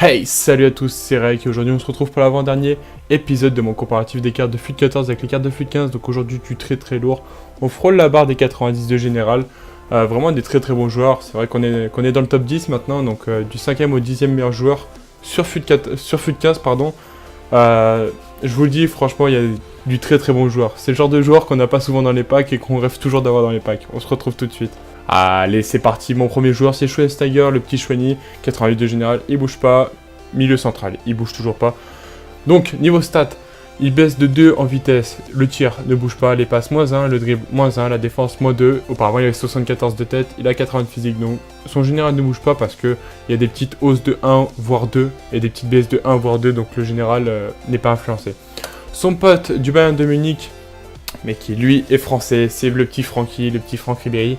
Hey, salut à tous, c'est Rek et aujourd'hui on se retrouve pour l'avant-dernier épisode de mon comparatif des cartes de FUT 14 avec les cartes de FUT 15. Donc aujourd'hui du très lourd, on frôle la barre des 90 de général, vraiment des très bons joueurs. C'est vrai qu'on est dans le top 10 maintenant, donc du 5e au 10e meilleur joueur sur FUT 15 pardon. Je vous le dis, franchement il y a du très bon joueur. C'est le genre de joueur qu'on n'a pas souvent dans les packs et qu'on rêve toujours d'avoir dans les packs. On se retrouve tout de suite. Allez, c'est parti, mon premier joueur c'est Schweinsteiger, le petit Schweini, 88 de général, il bouge pas, milieu central, il bouge toujours pas. Donc, niveau stats, il baisse de 2 en vitesse, le tir ne bouge pas, les passes -1, le dribble -1, la défense -2, auparavant il avait 74 de tête, il a 80 de physique, donc son général ne bouge pas parce qu'il y a des petites hausses de 1 voire 2 et des petites baisses de 1 voire 2, donc le général n'est pas influencé. Son pote du Bayern de Munich, mais qui lui est français, c'est le petit Francky, le petit Franck Ribéry.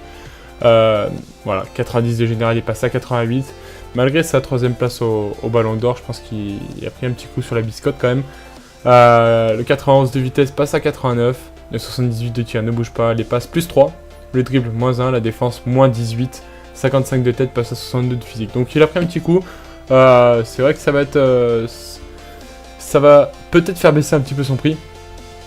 Voilà, 90 de général, il passe à 88. Malgré sa 3ème place au Ballon d'Or, je pense qu'il a pris un petit coup sur la biscotte quand même. Le 91 de vitesse passe à 89. Le 78 de tir ne bouge pas. Les passes +3. Le dribble -1. La défense -18. 55 de tête passe à 62 de physique. Donc il a pris un petit coup. C'est vrai que ça va être... ça va peut-être faire baisser un petit peu son prix.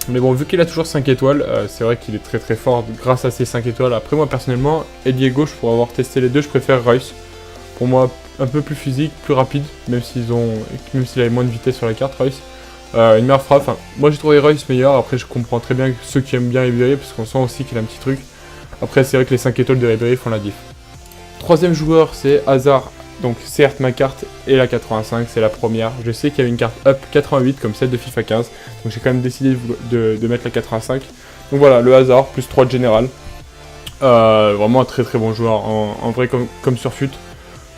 Mais bon, vu qu'il a toujours 5 étoiles, c'est vrai qu'il est très fort grâce à ses 5 étoiles. Après, moi, personnellement, ailier gauche, pour avoir testé les deux, je préfère Reus. Pour moi, un peu plus physique, plus rapide, même s'il avait moins de vitesse sur la carte, Reus. Une meilleure frappe. Enfin, moi, j'ai trouvé Reus meilleur. Après, je comprends très bien ceux qui aiment bien Ribéry, parce qu'on sent aussi qu'il a un petit truc. Après, c'est vrai que les 5 étoiles de Ribéry font la diff. Troisième joueur, c'est Hazard. Donc, certes, ma carte est la 85, c'est la première. Je sais qu'il y avait une carte up 88 comme celle de FIFA 15. Donc, j'ai quand même décidé de mettre la 85. Donc voilà, le Hazard, +3 de général. Vraiment un très bon joueur. En vrai, comme sur FUT.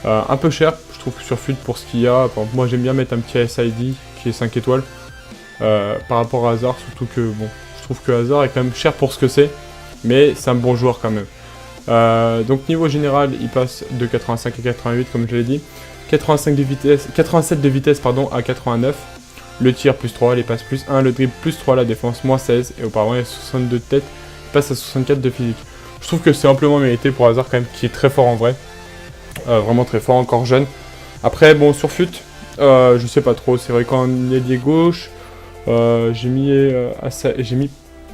Un peu cher, je trouve, sur FUT pour ce qu'il y a. Enfin, moi, j'aime bien mettre un petit SID qui est 5 étoiles. Par rapport à Hazard, surtout que, bon, je trouve que Hazard est quand même cher pour ce que c'est. Mais c'est un bon joueur quand même. Donc niveau général, il passe de 85 à 88 comme je l'ai dit. 87 de vitesse pardon, à 89. Le tir +3, les passes +1, le dribble +3, la défense -16. Et auparavant il y a 62 de tête, il passe à 64 de physique. Je trouve que c'est amplement mérité pour Hazard quand même, qui est très fort en vrai. Vraiment très fort, encore jeune. Après bon, sur FUT, je sais pas trop, c'est vrai qu'en ailier gauche, j'ai mis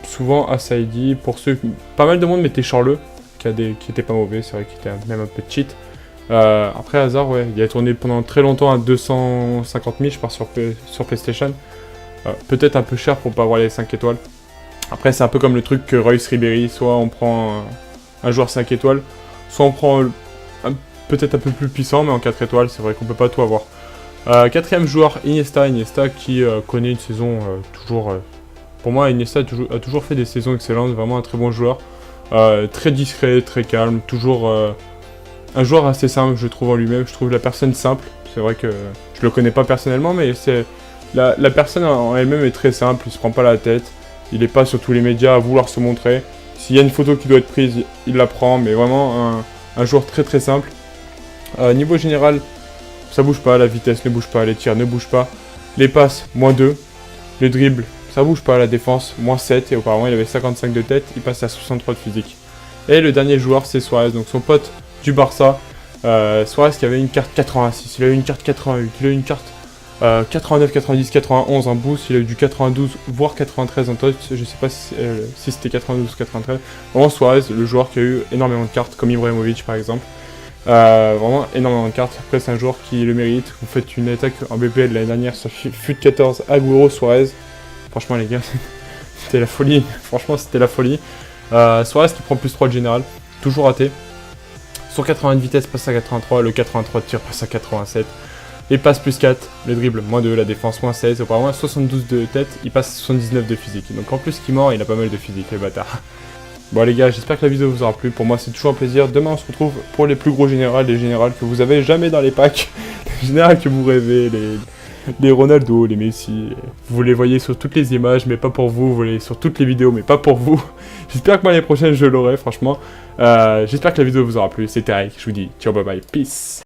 souvent Asaidi. Pour ceux, pas mal de monde mettait Charleux, qui était pas mauvais, c'est vrai qu'il était même un peu cheat. Après Hazard, ouais, il a tourné pendant très longtemps à 250 000, je pense, sur PlayStation. Peut-être un peu cher pour pas avoir les 5 étoiles. Après, c'est un peu comme le truc que Reus Ribéry, soit on prend un joueur 5 étoiles, soit on prend peut-être un peu plus puissant, mais en 4 étoiles, c'est vrai qu'on peut pas tout avoir. Quatrième joueur, Iniesta qui connaît une saison toujours... pour moi, Iniesta a toujours fait des saisons excellentes, vraiment un très bon joueur. Très discret, très calme, toujours un joueur assez simple, je trouve, en lui-même. Je trouve la personne simple. C'est vrai que je le connais pas personnellement, mais c'est la personne en elle-même est très simple, il se prend pas la tête, il est pas sur tous les médias à vouloir se montrer. S'il y a une photo qui doit être prise, il la prend, mais vraiment un joueur très simple. Niveau général, ça bouge pas, la vitesse ne bouge pas, les tirs ne bougent pas, les passes -2, le dribble ça bouge pas, la défense -7, et auparavant il avait 55 de tête, il passe à 63 de physique. Et le dernier joueur c'est Suarez, donc son pote du Barça, Suarez qui avait une carte 86, il a eu une carte 88, il a eu une carte 89, 90, 91 en boost, il a eu du 92 voire 93 en touch, je sais pas si c'était 92 ou 93. Vraiment Suarez, le joueur qui a eu énormément de cartes, comme Ibrahimovic par exemple. Vraiment énormément de cartes. Après c'est un joueur qui le mérite. Vous faites une attaque en BPL l'année dernière sur FUT 14, Agüero, Suarez. Franchement les gars, c'était la folie. Franchement c'était la folie. Suarez qui prend +3 de général, toujours raté. Sur 80 de vitesse passe à 83, le 83 de tir passe à 87. Les passes +4, le dribble -2, la défense -16. Auparavant 72 de tête, il passe à 79 de physique. Donc en plus qu'il mord, il a pas mal de physique, les bâtards. Bon les gars, j'espère que la vidéo vous aura plu. Pour moi c'est toujours un plaisir. Demain on se retrouve pour les plus gros générales, les générales que vous avez jamais dans les packs. Les générales que vous rêvez, les Ronaldo, les Messi. Vous les voyez sur toutes les images, mais pas pour vous. Vous les sur toutes les vidéos, mais pas pour vous. J'espère que l'année prochaine je l'aurai, franchement. J'espère que la vidéo vous aura plu. C'était Rek, je vous dis ciao, bye bye, peace.